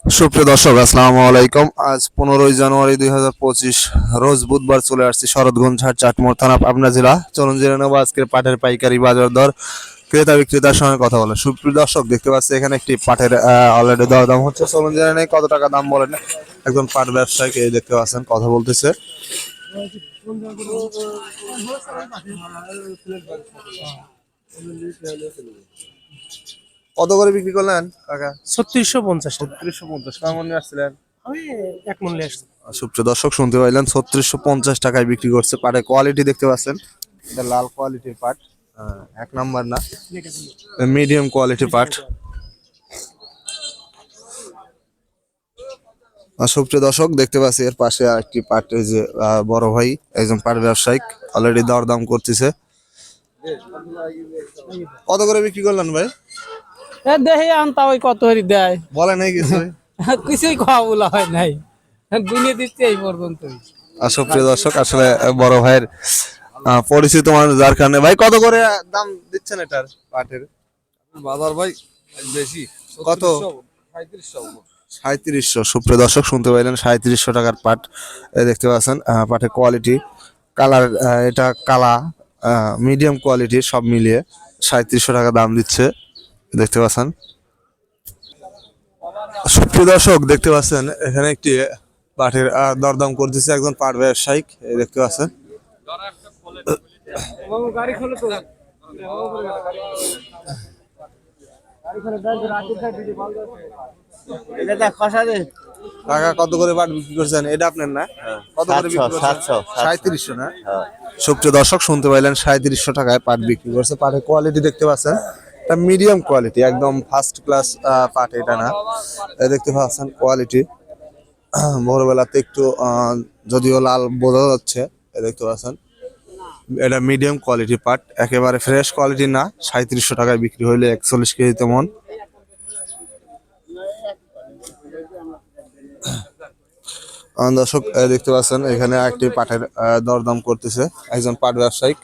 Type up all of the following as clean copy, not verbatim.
সুপ্রিয় দর্শক, আসসালামু আলাইকুম। আজ 15ই জানুয়ারি 2025 রোজ বুধবার চলে আসছি শরৎগঞ্জ হাট, চাটমোহর থানা, পাবনা জেলা। চলুন জেনে নেবো আজকের পাটের পাইকারি বাজার দর, ক্রেতা বিক্রেতার সঙ্গে কথা বলে। সুপ্রিয় দর্শক, দেখতে পাচ্ছি এখানে একটি পাটের অলরেডি দর দাম হচ্ছে। চলুন জেনে নেই কত টাকা দাম বলেন। একজন পাট ব্যবসায়ীকে দেখতে পাচ্ছেন কথা বলতেছে। কত করে বিক্রি করলেন কাকা? 3650 টাকা। 3650। কেমন নিয়ে আসছিলেন? আমি এক মন নিয়ে আসছি। সুপ্রিয় দর্শক, শুনতে পাইলেন 3650 টাকায় বিক্রি করছে। পাটের কোয়ালিটি দেখতে পাচ্ছেন, এটা লাল কোয়ালিটির পাট, এক নাম্বার না, মিডিয়াম কোয়ালিটির পাট। সুপ্রিয় দর্শক, দেখতে পাচ্ছি এর পাশে একটি পাট, এই যে বড় ভাই একজন পাট ব্যবসায়িক অলরেডি দরদাম করতেছে। কত করে বিক্রি করলেন ভাই? দেখি আনতা ওই কত হরি দেয়, বলে নাই কিছু? কিছুই খাওয়া বলা হয় নাই, দুনিয়া দিচ্ছে এই পর্যন্ত। সুপ্রিয় দর্শক, আসলে বড় ভাইয়ের পরিচিত মানুষ, যার কারণে। ভাই কত করে দাম দিচ্ছেন এটার পাটের? বাজার ভাই বেশি। কত? 3700। 3700। সুপ্রিয় দর্শক, শুনতে পাইলেন 3700 টাকার পাট। দেখতে পাচ্ছেন পাটের কোয়ালিটি, কালার, এটা কালা, মিডিয়াম কোয়ালিটির, সব মিলিয়ে 3700 টাকা দাম দিচ্ছে। দেখতে পাচ্ছেন সুপ্রিয় দর্শক, দেখতে পাচ্ছেন এখানে একটি পাটের দরদাম করতেছে একজন পাট ব্যবসায়িক। দেখতে পাচ্ছেন টাকা কত করে পাট বিক্রি করছেন? এটা আপনার না? কত করে বিক্রি করছেন? 3700 না? সুপ্রিয় দর্শক, শুনতে পাইলেন 3700 টাকায় পাট বিক্রি করছে। পাটের কোয়ালিটি দেখতে পাচ্ছেন, এটা মিডিয়াম কোয়ালিটি, একদম ফার্স্ট ক্লাস পাট এটা না। দেখতে পাচ্ছেন কোয়ালিটি, ভোরবেলাতে একটু যদিও লাল বোঝা যাচ্ছে। দেখতে পাচ্ছেন এটা মিডিয়াম কোয়ালিটি পাট, একেবারে ফ্রেশ কোয়ালিটি না। 3700 টাকায় বিক্রি হইলে 41 কেজিতে মন। দর্শক, দেখতে পাচ্ছেন এখানে একটি পাটের দরদাম করতেছে একজন পাট ব্যবসায়িক।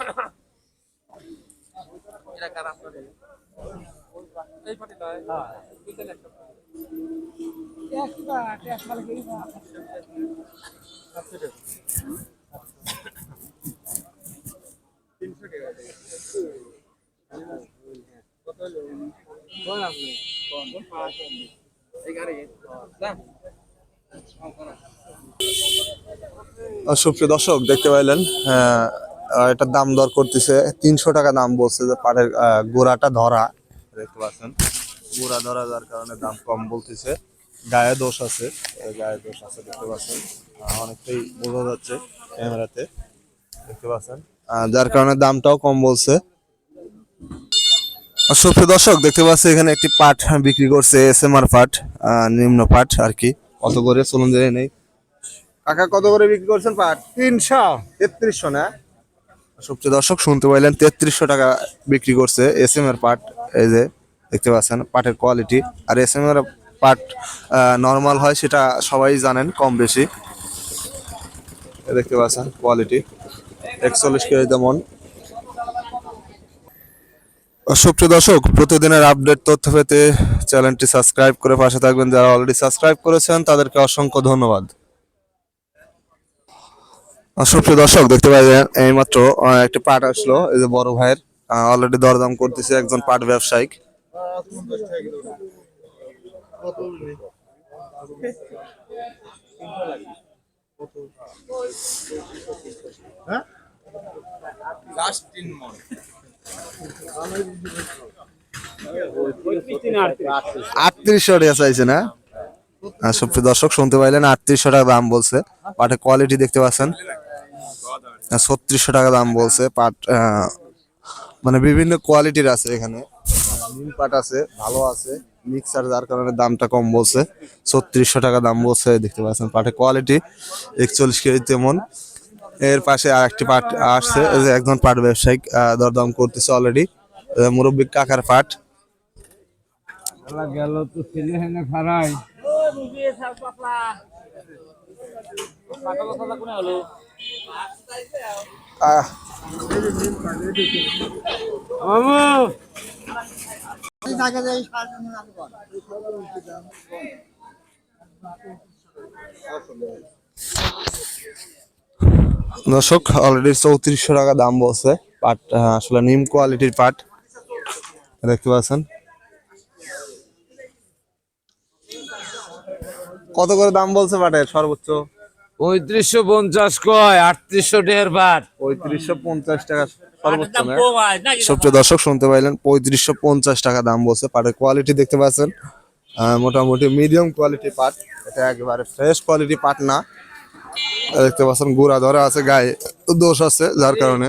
সুপ্রিয় দর্শক, দেখতে পাইলেন এটার দাম দর করতেছে 300 টাকা দাম বলছে। যে পাটের গোড়াটা ধরা, দেখতে পাচ্ছেন গোড়া ধরা, যার কারণে দাম কম বলতেছে। গায়ে দোষ আছে, গায়ে দোষ আছে, দেখতে পাচ্ছেন অনেকটাই বোঝা যাচ্ছে ক্যামেরাতে, দেখতে পাচ্ছেন, যার কারণে দামটাও কম বলছে। সুপ্রিয় দর্শক, দেখতে পাচ্ছি এখানে একটি পাট বিক্রি করছে, এসএমআর পাট, নিম্ন পাট আর কি। কত করে চলুন জেনে নেই। কাকা কত করে বিক্রি করছেন পাট? 3300 না? সুপ্রিয় দর্শক, শুনতে পাইলেন 3300 টাকা বিক্রি করছে এসএমআর পাট। এই যে দেখতে পাচ্ছেন পাটের কোয়ালিটি। আর এসএমআর পাট নর্মাল হয় সেটা সবাই জানেন কম বেশি। দেখতে পাচ্ছেন কোয়ালিটি 41 কেজি মন। সুপ্রিয় দর্শক, প্রতিদিনের আপডেট তথ্য পেতে চ্যানেলটি সাবস্ক্রাইব করে পাশে থাকবেন। যারা অলরেডি সাবস্ক্রাইব করেছেন তাদেরকে অসংখ্য ধন্যবাদ। সুপ্রিয় দর্শক, দেখতে পাচ্ছেন এইমাত্র একটি পাট আসলো, এই যে বড় ভাইয়ের, অলরেডি দরদাম করতেছে একজন পাট ব্যবসায়িক। লাস্ট 3 মন। 3800 টাকা চাইছে না? সুপ্রিয় দর্শক, শুনতে পাইলেন 3800 টাকা দাম বলছে। পাটের কোয়ালিটি দেখতে পাচ্ছেন, 3600 টাকা দাম বলছে। পাট মানে বিভিন্ন কোয়ালিটির আছে এখানে, নীল পাট আছে, ভালো আছে, মিক্সার, যার কারণে দামটা কম বলছে। 3600 টাকা দাম বলছে। দেখতে পাচ্ছেন পাটের কোয়ালিটি 41 কেজি তেমন। এর পাশে আর একটি পাট আসছে, এই যে একজন পাট ব্যবসায়িক দরদাম করতেছে অলরেডি, মুরব্বী কাকার পাট। গেল তো ছেলে হেনে খারাই। দর্শক অলরেডি 3400 টাকা দাম বলছে পাট, আসলে নিম কোয়ালিটির পাট দেখতে পাচ্ছেন। কত করে দাম বলছে পাটের সর্বোচ্চ? 3550 কয়, 3800 টাকার বাট। 3550 টাকা সর্বোচ্চ না? সবচেয়ে দর্শক শুনতে পাইলেন 3550 টাকা দাম বলছে। পাটের কোয়ালিটি দেখতে পাচ্ছেন, মোটামুটি মিডিয়াম কোয়ালিটি পাট, এটা একেবারে ফ্রেশ কোয়ালিটি পাট না। দেখতে পাচ্ছেন গুড়া ধরা আছে, গায়ে দোষ আছে যার কারণে।